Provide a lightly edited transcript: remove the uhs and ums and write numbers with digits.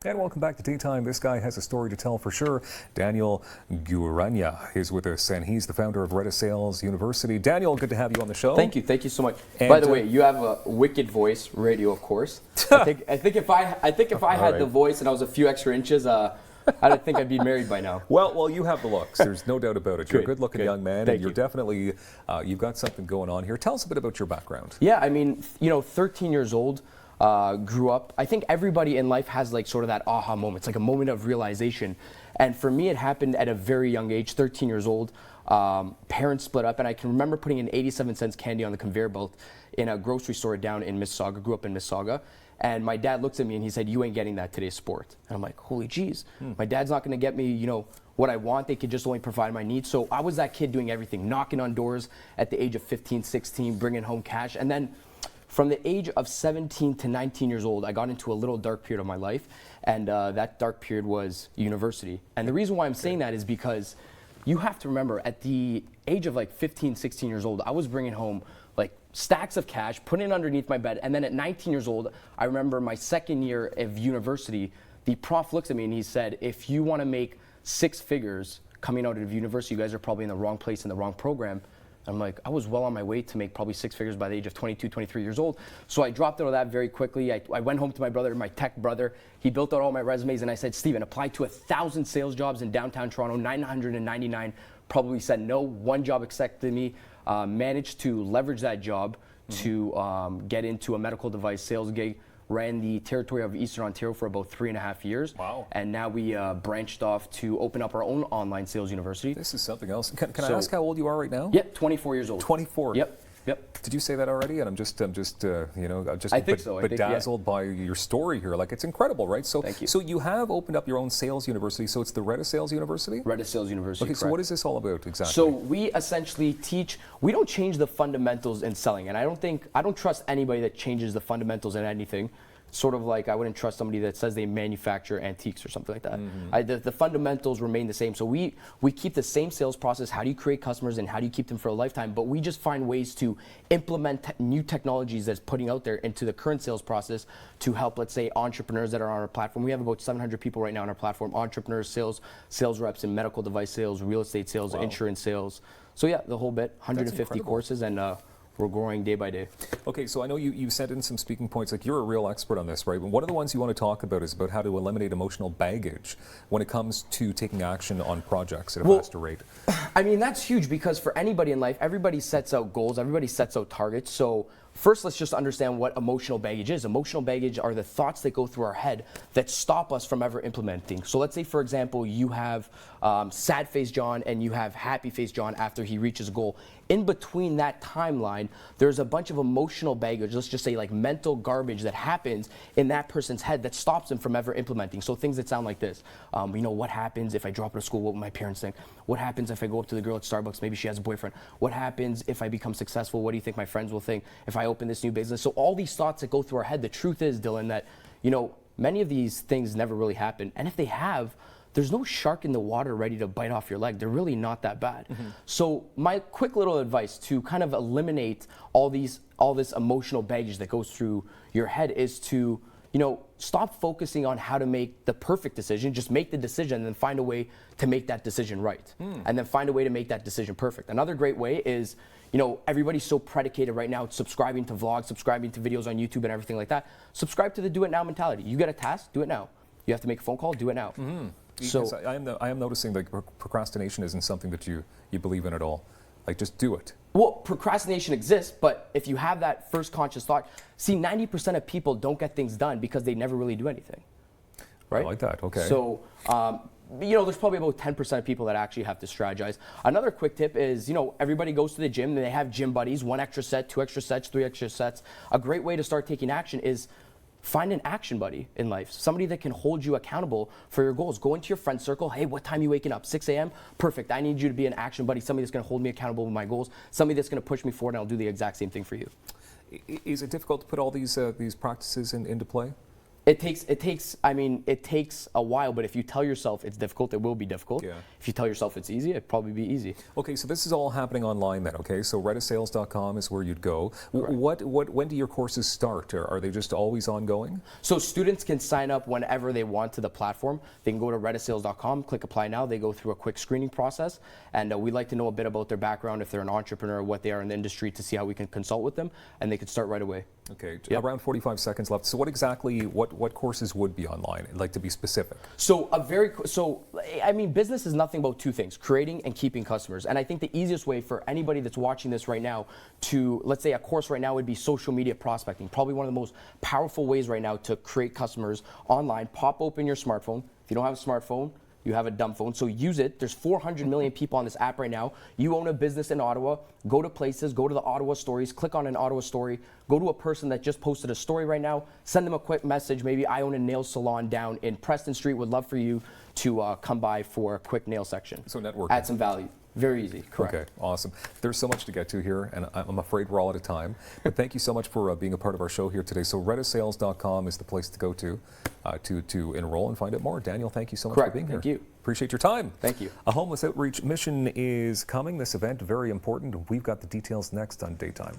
And welcome back to Tea Time. This guy has a story to tell for sure. Daniel Guaragna is with us, and he's the founder of Reda Sales University. Daniel, good to have you on the show. Thank you so much. And, by the way, you have a wicked voice, radio, of course. I think if I had the voice and I was a few extra inches, I don't think I'd be married by now. Well, you have the looks. There's no doubt about it. You're a good-looking young man, Thank and you're you. definitely you've got something going on here. Tell us a bit about your background. Yeah, I mean, 13 years old. Grew up. I think everybody in life has like sort of that aha moment. It's like a moment of realization. And for me, it happened at a very young age, 13 years old. Parents split up, and I can remember putting an 87-cent candy on the conveyor belt in a grocery store down in Mississauga. Grew up in Mississauga. And my dad looked at me and he said, "You ain't getting that today's sport." And I'm like, holy jeez, my dad's not going to get me, what I want. They could just only provide my needs. So I was that kid doing everything, knocking on doors at the age of 15, 16, bringing home cash. And then from the age of 17 to 19 years old, I got into a little dark period of my life, and that dark period was university. And the reason why I'm saying that is because you have to remember, at the age of like 15, 16 years old, I was bringing home like stacks of cash, putting it underneath my bed, and then at 19 years old, I remember my second year of university, the prof looks at me and he said, "If you want to make 6 figures coming out of university, you guys are probably in the wrong place in the wrong program." I'm like, I was well on my way to make probably 6 figures by the age of 22, 23 years old. So I dropped out of that very quickly. I went home to my brother, my tech brother. He built out all my resumes, and I said, "Steven, apply to 1,000 sales jobs in downtown Toronto." 999 probably said no. One job accepted me. Managed to leverage that job to get into a medical device sales gig. Ran the territory of Eastern Ontario for about 3.5 years. Wow. And now we branched off to open up our own online sales university. This is something else. Can I ask how old you are right now? Yep, 24 years old. 24. Yep. Did you say that already? And I'm just I think so. bedazzled by your story here. Like, it's incredible, right? So, Thank you. So you have opened up your own sales university. So it's the Reda Sales University. Reda Sales University. Okay. So correct. what is this all about exactly? So we essentially teach. We don't change the fundamentals in selling, and I don't trust anybody that changes the fundamentals in anything. Sort of like I wouldn't trust somebody that says they manufacture antiques or something like that. The fundamentals remain the same. So we keep the same sales process. How do you create customers and how do you keep them for a lifetime? But we just find ways to implement new technologies that's putting out there into the current sales process to help, let's say, entrepreneurs that are on our platform. We have about 700 people right now on our platform: entrepreneurs, sales reps in medical device sales, real estate sales, insurance sales. So yeah, the whole bit. 150 courses, and we're growing day by day. Okay, so I know you sent in some speaking points. Like, you're a real expert on this, right? And one of the ones you want to talk about is about how to eliminate emotional baggage when it comes to taking action on projects at a faster rate. I mean, that's huge, because for anybody in life, everybody sets out goals, everybody sets out targets. So first, let's just understand what emotional baggage is. Emotional baggage are the thoughts that go through our head that stop us from ever implementing. So let's say, for example, you have sad face John and you have happy face John after he reaches a goal. In between that timeline, there's a bunch of emotional baggage, let's just say like mental garbage, that happens in that person's head that stops them from ever implementing. So things that sound like this. What happens if I drop out of school? What will my parents think? What happens if I go up to the girl at Starbucks? Maybe she has a boyfriend. What happens if I become successful? What do you think my friends will think if I open this new business? So all these thoughts that go through our head, the truth is, Dylan, that many of these things never really happen. And if they have, there's no shark in the water ready to bite off your leg. They're really not that bad. So my quick little advice to kind of eliminate all this emotional baggage that goes through your head is to, stop focusing on how to make the perfect decision. Just make the decision and then find a way to make that decision right. And then find a way to make that decision perfect. Another great way is, everybody's so predicated right now, subscribing to vlogs, subscribing to videos on YouTube and everything like that. Subscribe to the do it now mentality. You get a task, do it now. You have to make a phone call, do it now. So I am noticing that procrastination isn't something that you believe in at all. Like, just do it. Well, procrastination exists, but if you have that first conscious thought, see, 90% of people don't get things done because they never really do anything, right? I like that, okay. So, there's probably about 10% of people that actually have to strategize. Another quick tip is, everybody goes to the gym and they have gym buddies, 1 extra set, 2 extra sets, 3 extra sets. A great way to start taking action is find an action buddy in life, somebody that can hold you accountable for your goals. Go into your friend circle. Hey, what time are you waking up? 6 a.m.? Perfect. I need you to be an action buddy, somebody that's going to hold me accountable with my goals, somebody that's going to push me forward, and I'll do the exact same thing for you. Is it difficult to put all these practices into play? It takes, I mean, it takes a while, but if you tell yourself it's difficult, it will be difficult. Yeah. If you tell yourself it's easy, it'd probably be easy. Okay, so this is all happening online then, okay? So redasales.com is where you'd go. When do your courses start? Are they just always ongoing? So students can sign up whenever they want to the platform. They can go to redasales.com, click apply now. They go through a quick screening process, and we'd like to know a bit about their background, if they're an entrepreneur, what they are in the industry, to see how we can consult with them, and they can start right away. Okay, around 45 seconds left. So what exactly, what courses would be online? I'd like to be specific. So I mean, business is nothing but two things: creating and keeping customers. And I think the easiest way for anybody that's watching this right now to, let's say a course right now would be social media prospecting. Probably one of the most powerful ways right now to create customers online. Pop open your smartphone. If you don't have a smartphone, you have a dumb phone, so use it. There's 400 million people on this app right now. You own a business in Ottawa, go to places, go to the Ottawa stories, click on an Ottawa story, go to a person that just posted a story right now, send them a quick message. Maybe I own a nail salon down in Preston Street, would love for you to come by for a quick nail section. So networking. Add some value. Very easy, correct. Okay, awesome. There's so much to get to here, and I'm afraid we're all out of time. But thank you so much for being a part of our show here today. So redasales.com is the place to go to enroll and find out more. Daniel, thank you so much for being here. Thank you. Appreciate your time. Thank you. A homeless outreach mission is coming. This event, very important. We've got the details next on Daytime.